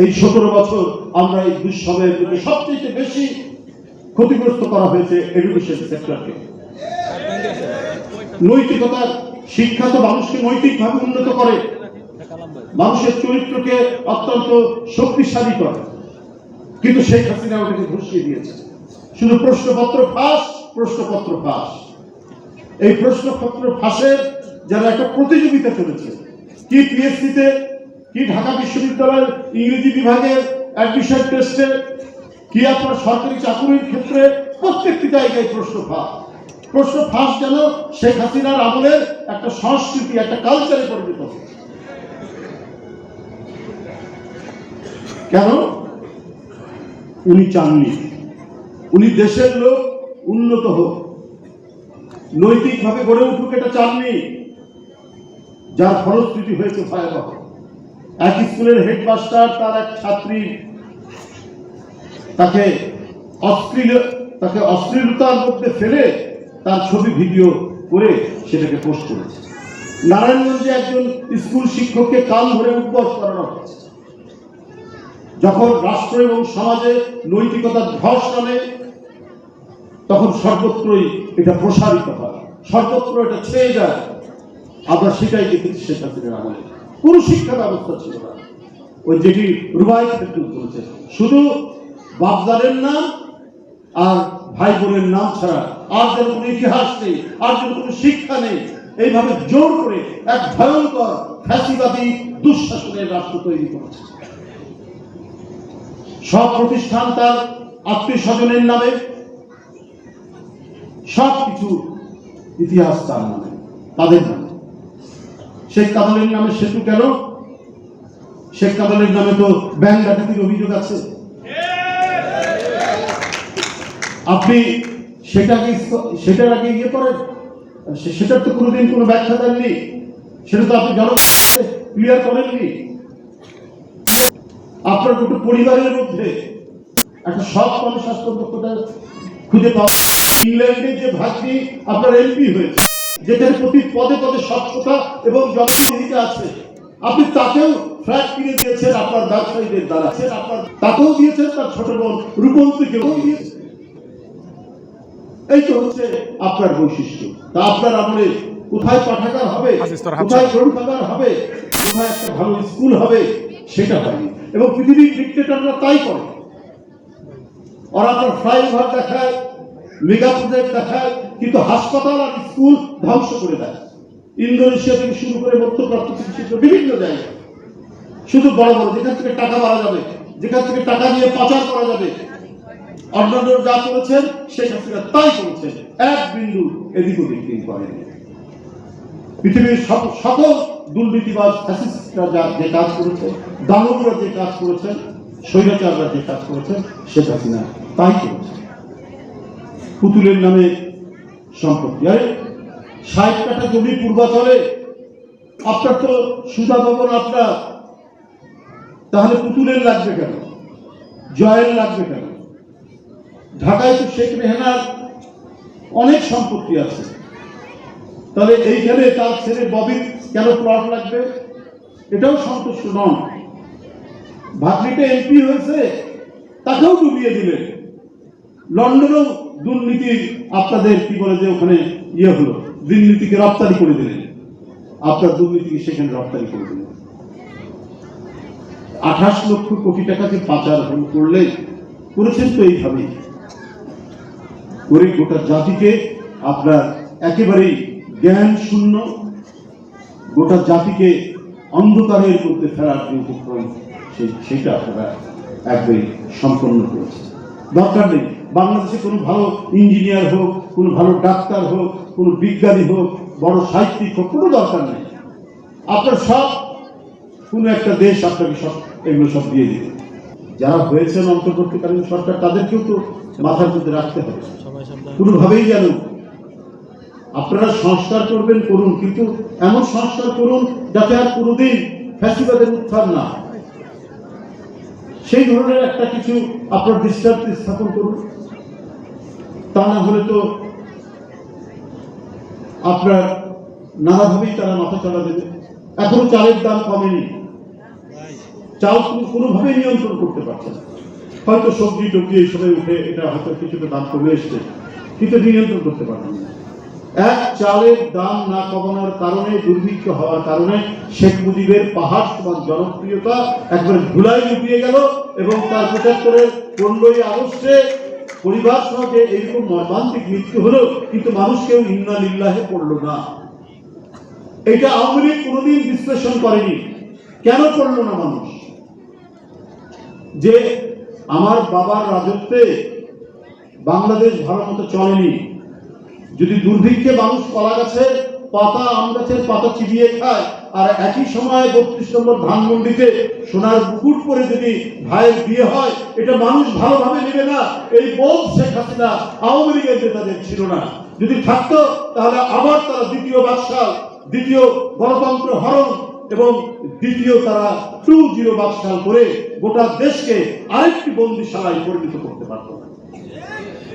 এই 17 বছর আমরা এই দুঃসময়ের মধ্যে সবচেয়ে বেশি ক্ষতিগ্রস্ত করা হয়েছে এডুকেশন সেক্টরকে। নৈতিকতার শিক্ষা তো মানুষকে নৈতিকভাবে উন্নত করে, মানুষের চরিত্রকে অত্যন্ত শক্তিশালী করে, কিন্তু শেখ হাসিনা ওটাকে ধসিয়ে দিয়েছে। শুধু প্রশ্নপত্র ফাঁস, প্রশ্নপত্র ফাঁস। এই প্রশ্নপত্র ফাঁসের যারা একটা প্রতিযোগিতা চলেছে, কি পিএসসিতে, কি ঢাকা বিশ্ববিদ্যালয়ের ইংরেজি বিভাগের অ্যাডমিশন টেস্টে, কি আপনার সরকারি চাকুরির ক্ষেত্রে, প্রত্যেকটি জায়গায় প্রশ্ন ফাঁস। প্রশ্ন ফাঁস যেন শেখ হাসিনার আমলের একটা সংস্কৃতি, একটা কালচারে পরিণত হচ্ছে। কেন? উনি চাননি, উনি দেশের লোক উন্নত হোক, নৈতিকভাবে গড়ে উঠুক, এটা চাননি, যার ফলশ্রুতি হয়েছে ভয়াবহ। এক স্কুলের হেডমাস্টার তার এক ছাত্রী তাকে অশ্লীলতার মধ্যে ফেলে তার ছবি ভিডিও করে সেটাকে পোস্ট করেছে। নারায়ণগঞ্জে একজন স্কুল শিক্ষককে কান ধরে উদ্বাস করানো হয়েছে। যখন রাষ্ট্র এবং সমাজে নৈতিকতার ধস নামে, তখন সর্বত্রই এটা প্রসারিত হয়, সর্বত্র এটা ছেয়ে যায়। আমরা সেটাই দেখেছি শেখ হাসিনার আমলে। কোন শিক্ষা ব্যবস্থা ছিল না। ওই যেটি রুবাইয়ের ক্ষেত্রে চলেছে, শুধু বাপদাদের নাম আর ভাই বোনের নাম ছাড়া আর যেন কোনো ইতিহাস নেই, আর যেন কোনো শিক্ষা নেই। এইভাবে জোর করে এক ভয়ঙ্কর ফ্যাসিবাদী দুঃশাসনের রাষ্ট্র তৈরি করেছে। সব প্রতিষ্ঠান তার আত্মীয় স্বজনের নামে, সবকিছু ইতিহাস তার নামে, তাদের নামে। শেখ কামালের নামে সেতু কেন? শেখ কামালের নামে তো ব্যাংক ডাকাতির অভিযোগ আছে। আপনি সেটার আগে ইয়ে করেন, সেটার তো কোনোদিন কোনো ব্যাখ্যা দেননি, সেটা তো আপনি জনগণকে ক্লিয়ার করেননি। আপনার দুটো পরিবারের মধ্যে একটা সৎ মানুষ স্বাস্থ্য খুঁজে পাওয়া। ইংল্যান্ডে যে ভাগ্যি আপনার এমপি হয়েছে, যেখানে প্রতি পদে পদে স্বচ্ছতা এবং জবাবদিহিতা আছে, আপনি তাকেও ফ্ল্যাট কিনে দিয়েছেন আপনার ব্যবসায়ীদের দ্বারা, আপনার তাকেও দিয়েছেন, তার ছোট বোন রূপন্তীকেও দিয়েছেন। এই তো হচ্ছে আপনার বৈশিষ্ট্য। তা আপনার আমলে কোথায় পাঠাগার হবে, কোথায় গ্রন্থাগার হবে, কোথায় একটা ভালো স্কুল হবে, সেটা হয়নি। এবং পৃথিবীর ডিক্টেটররা তাই করে। ওরা আপনার ফ্লাইওভার দেখায়, মেগা প্রজেক্ট দেখায়, কিন্তু হাসপাতাল আর স্কুল ধ্বংস করে দেয়। ইন্দোনেশিয়া থেকে শুরু করে মধ্যপ্রাচ্য থেকে শুরু করে বিভিন্ন জায়গায় শুধু বড় বড়, যেখান থেকে টাকা মারা যাবে, যেখান থেকে টাকা নিয়ে পাচার করা যাবে। অন্যান্য যা করেছেন শেখ হাসিনা তাই করেছেন, এক বিন্দু এদিক ওদিক তিনি করেন। পৃথিবীর সকল দুর্নীতিবাজ ফ্যাসিস্টরা যে কাজ করেছে, দানবরা যে কাজ করেছেন, স্বৈরাচাররা যে কাজ করেছেন, শেখ হাসিনা তাই করেছে। পুতুলের নামে সম্পত্তি, আরে 60 কাঠা জমি পূর্বাচলে আপনার তো সুধা ভবন আপনার, তাহলে পুতুলের লাগবে কেন, জয়ের লাগবে কেন? ঢাকায় তো শেখ রেহানার অনেক সম্পত্তি আছে, তাহলে এইখানে তার ছেলে ববির কেন প্লট লাগবে? এটাও সন্তুষ্ট নন। ভাগ্নিটা এমপি হয়েছে, তাকেও ডুবিয়ে দিলেন। লন্ডনেও দুর্নীতি আপনাদের কি বলে যে ওখানে ইয়ে হলো, দুর্নীতিকে রপ্তানি করে দিলেন, আপনার দুর্নীতিকে সেখানে রপ্তানি করে দিলেন। 28 লক্ষ কোটি টাকাকে পাচার করলে করেছেন তো এইভাবেই করে গোটা জাতিকে আপনার একেবারেই জ্ঞান শূন্য, গোটা জাতিকে অন্ধকারের মধ্যে ফেরার যে উপক্রম, সেটা আপনারা একবারই সম্পন্ন করেছে। দরকার নেই বাংলাদেশে কোনো ভালো ইঞ্জিনিয়ার হোক, কোনো ভালো ডাক্তার হোক, কোনো বিজ্ঞানী হোক, বড় সাহিত্যিক হোক, কোনো দরকার নেই। আপনার সব কোনো একটা দেশ আপনাকে সব এগুলো সব দিয়ে দিবে। যারা হয়েছেন অন্তর্বর্তীকালীন সরকার, তাদেরকেও তো মাথার মধ্যে রাখতে হবে। কোনোভাবেই যেন আপনারা সংস্কার করবেন, করুন, কিন্তু এমন সংস্কার করুন যাতে আর কোনোদিন ফ্যাসিবাদের উত্থান না, সেই ধরনের একটা কিছু আপনার দৃষ্টান্ত স্থাপন করুন। তা না হলে তো আপনার নানাভাবেই তারা মাথা চাড়া দেবে। এখনো চালের দাম কমেনি, চাল তুমি কোনোভাবে নিয়ন্ত্রণ করতে পারছে না। হয়তো সবজি টবজি এইসবে উঠে এটা হয়তো কিছুটা দাম কমে এসছে, কিন্তু নিয়ন্ত্রণ করতে পারবে না। এক চালের দাম না কমানোর কারণে, দুর্ভিক্ষ হওয়ার কারণে শেখ মুজিবের পাহাড় সমান জনপ্রিয়তা একবারে ধুলায় লুটিয়ে গেল এবং তার 15ই আগস্টে পরিবার সহ যে এইরকম মর্মান্তিক মৃত্যু হলো, কিন্তু মানুষ কেউ ইন্না লিল্লাহে পড়লো না। এটা আওয়ামী লীগ কোনোদিন বিশ্লেষণ করেনি। কেন করলো না মানুষ? যে আমার বাবার রাজত্বে বাংলাদেশ ভালো মতো চলেনি। যদি দুর্ভিক্ষে মানুষ কলা গাছের পাতা, আম গাছের পাতা চিবিয়ে খায়, আর একই সময়ে 32 নম্বর ধানমন্ডিতে সোনার মুকুট পরে যদি ভাইয়ের বিয়ে হয়, এটা মানুষ ভালোভাবে নেবে না। এই বোধ শেখ হাসিনা আওয়ামী লীগের নেতাদের ছিল না। যদি থাকতো তাহলে আবার তারা দ্বিতীয় বাকশাল, দ্বিতীয় গণতন্ত্র হরণ এবং দ্বিতীয় তারা 2-0 বাকশাল করে গোটা দেশকে আরেকটি বন্দিশালায় পরিণত করতে পারত।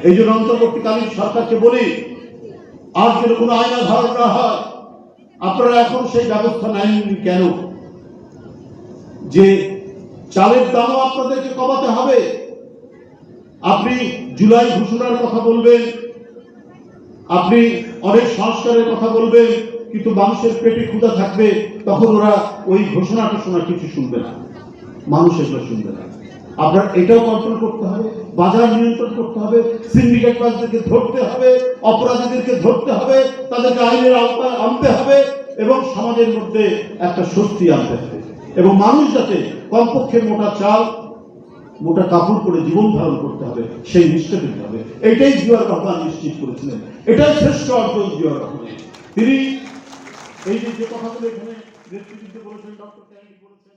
এই জন্য অন্তর্বর্তীকালীন সরকারকে বলি, আর যেন কোনো আইনা ধারণ না হয়। আপনারা এখন সেই ব্যবস্থা নেননি কেন? যে চালের দামও আপনাদেরকে কমাতে হবে। আপনি জুলাই ঘোষণার কথা বলবেন, আপনি অনেক সংস্কারের কথা বলবেন, কিন্তু মানুষের পেটে ক্ষুধা থাকবে, তখন ওরা ওই ঘোষণাটা শোনা কিছু শুনবে না, মানুষ এগুলো শুনবে না। আপনার এটাও কন্ট্রোল করতে হবে, বাজার নিয়ন্ত্রণ করতে হবে, সিন্ডিকেট বাজদেরকে ধরতে হবে, অপরাধীদেরকে ধরতে হবে, তাদেরকে আইনের আওতায় আনতে হবে এবং সমাজের মধ্যে একটা স্বস্তি আনতে হবে এবং মানুষ যাতে কমপক্ষে মোটা চাল, মোটা কাপড় পরে জীবন ধারণ করতে হবে, সেই নিষ্ঠা দিতে হবে। এটাই জিয়াউর রহমান নিশ্চিত করেছিলেন। এটাই শ্রেষ্ঠ অর্জন জিয়াউর রহমানের। তিনি এই যে কথাগুলো এখানে নেতৃত্ব বলেছেন, ডক্টর ক্যান্ডি বলেছেন।